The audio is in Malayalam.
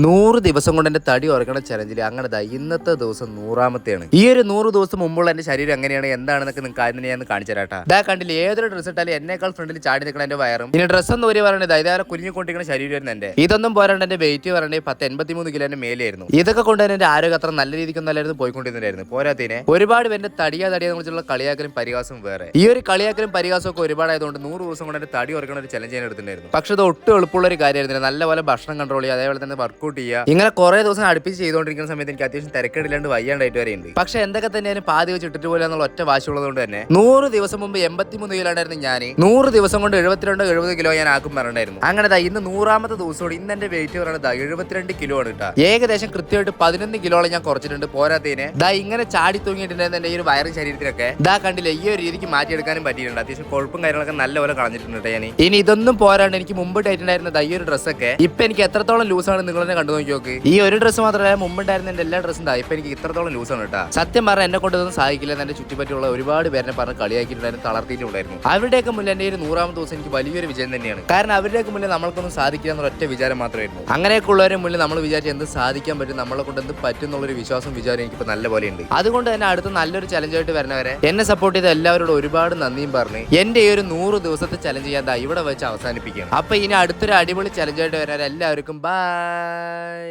100 ദിവസം കൊണ്ട് എന്റെ തടി ഉറക്കണ ചലഞ്ചിൽ അങ്ങനെ ഇന്നത്തെ ദിവസം 100ാമത്തെയാണ്. ഈ ഒരു 100 ദിവസം മുമ്പുള്ള എന്റെ ശരീരം എങ്ങനെയാണ് എന്താണെന്നൊക്കെ നിങ്ങൾക്ക് ആദ്യം ഞാൻ കാണിച്ചു തരാട്ടാ. ഇതാ കണ്ടില്ല, ഏതൊരു ഡ്രസ് ഇട്ടാലും എന്നേക്കാൾ ഫ്രണ്ടിൽ ചാടി നിൽക്കണ എന്റെ വയറും ഇനി ഡ്രസ്സ് എന്ന് ഒരു പറയുന്നത് ഇതേപോലെ കുഞ്ഞിക്കൊണ്ടിരിക്കുന്ന ശരീരമായിരുന്നു എന്റെ. ഇതൊന്നും പോരാണ്ട് എന്റെ വെയിറ്റ് പറയണേ 1083 കിലോന്റെ മേലെയായിരുന്നു. ഇതൊക്കെ കൊണ്ട് തന്നെ എന്റെ ആരോഗ്യം അത്ര നല്ല രീതിക്കൊന്നല്ലായിരുന്നു പോയിക്കൊണ്ടിരുന്നായിരുന്നു. പോരാത്തതിനെ ഒരുപാട് പേരുടെ തടിയാ കുറിച്ചുള്ള കളിയാക്കലും പരിഹാസവും വേറെ. ഈ ഒരു കളിയാക്കലും പരിഹാസവും ഒക്കെ ഒരുപാടായതുകൊണ്ട് 100 ദിവസം കൊണ്ട് എന്റെ തടി ഉറക്കണ ഒരു ചലഞ്ച് ഞാൻ എടുത്തിട്ടുണ്ടായിരുന്നു. പക്ഷെ അത് ഒട്ടും എളുപ്പമുള്ള ഒരു കാര്യമായിരുന്നു. നല്ലപോലെ ഭക്ഷണം കൺട്രോൾ ചെയ്യുക, അതേപോലെ തന്നെ വർക്കൗട്ട് ചെയ്യുക. ഇങ്ങനെ കുറെ ദിവസം അടുപ്പിച്ച് ചെയ്തുകൊണ്ടിരിക്കുന്ന സമയത്ത് എനിക്ക് അത്യാവശ്യം തിരക്കേടില്ലാണ്ട് വയ്യാണ്ടായിട്ട് വരെയുണ്ട്. പക്ഷെ എന്തൊക്കെ തന്നെയാണ് പാതി വെച്ച് ഇട്ടിട്ട് പോലെ എന്നുള്ള ഒറ്റ വാശിയുള്ളത് തന്നെ 100 ദിവസം മുമ്പ് 83 കിലോ ഉണ്ടായിരുന്നു ഞാൻ. 100 ദിവസം കൊണ്ട് 72-70 കിലോ ഞാൻ ആക്കും പറഞ്ഞിട്ടുണ്ടായിരുന്നു. അങ്ങനെ ഇന്ന് 100ാമത്തെ ദിവസത്തോടെ ഇന്ന് എന്റെ വെയിറ്റ് പറയുന്നത് 72 കിലോ ആണ് കേട്ടോ. ഏകദേശം കൃത്യമായിട്ട് 11 കിലോളം ഞാൻ കുറച്ചിട്ടുണ്ട്. പോരാത്തതിന് ഇങ്ങനെ ചാടി തൂങ്ങിയിട്ടുണ്ടായിരുന്നു എന്റെ ഈ ഒരു വയറും ശരീരത്തിലൊക്കെ. കണ്ടില്ല, ഈ ഒരു രീതിക്ക് മാറ്റിയെടുക്കാനും പറ്റിയിട്ടുണ്ട്. അത്യാവശ്യം കൊഴുപ്പും കാര്യങ്ങളൊക്കെ നല്ലപോലെ കളഞ്ഞിട്ടുണ്ട് ഞാൻ. ഇനി ഇതൊന്നും പോരാണ്ട് എനിക്ക് മുമ്പിട്ടായിട്ടുണ്ടായിരുന്ന ഈ ഒരു ഡ്രസ്സൊക്കെ ഇപ്പൊ എനിക്ക് എത്രത്തോളം ലൂസാണ് നിങ്ങൾ തന്നെ കണ്ടു നോക്കി നോക്ക്. ഈ ഒരു ഡ്രസ്സ് മാത്രമല്ല, മുമ്പുണ്ടായിരുന്ന എന്റെ എല്ലാ ഡ്രസ്സും ഇപ്പൊ എനിക്ക് ഇത്രത്തോളം ലൂസാണ് കേട്ടോ. സത്യം പറഞ്ഞാൽ എന്നെ കൊണ്ടൊന്നും സാധിക്കില്ല. എന്റെ ചുറ്റിപ്പറ്റിയുള്ള ഒരുപാട് പേരെ പറഞ്ഞ് കളിയാക്കിയിട്ടുണ്ടായിരുന്നു, തളർത്തിയിട്ടുണ്ടായിരുന്നു. അവരുടെയൊക്കെ മുന്നിൽ എന്റെ ഒരു 100ാമത്തെ ദിവസം എനിക്ക് വലിയൊരു വിജയം തന്നെയാണ്. കാരണം അവരുടെയൊക്കെ മുന്നിൽ നമ്മൾക്കൊന്നും സാധിക്കില്ല എന്നുള്ള ഒറ്റ വിചാരം മാത്രമായിരുന്നു. അങ്ങനെയൊക്കെ ഉള്ളവരുടെ മുന്നിൽ നമ്മൾ വിചാരിച്ച് എന്ത് സാധിക്കാൻ പറ്റും, നമ്മളെ കൊണ്ട് എന്ത് പറ്റും എന്നുള്ളൊരു വിശ്വാസം വിചാരം എനിക്കിപ്പോൾ നല്ല പോലെ ഉണ്ട്. അതുകൊണ്ട് തന്നെ അടുത്ത നല്ലൊരു ചലഞ്ചായിട്ട് വരുന്നവരെ എന്നെ സപ്പോർട്ട് ചെയ്ത എല്ലാവരോടും ഒരുപാട് നന്ദിയും പറഞ്ഞ് എന്റെ ഈ ഒരു 100 ദിവസത്തെ ചലഞ്ച് ചെയ്യാൻ ഇവിടെ വെച്ച് അവസാനിപ്പിക്കുകയാണ്. അപ്പൊ ഇനി അടുത്തൊരു അടിപൊളി ചലഞ്ചായിട്ട് വരുന്നവരെ എല്ലാവർക്കും ബൈ.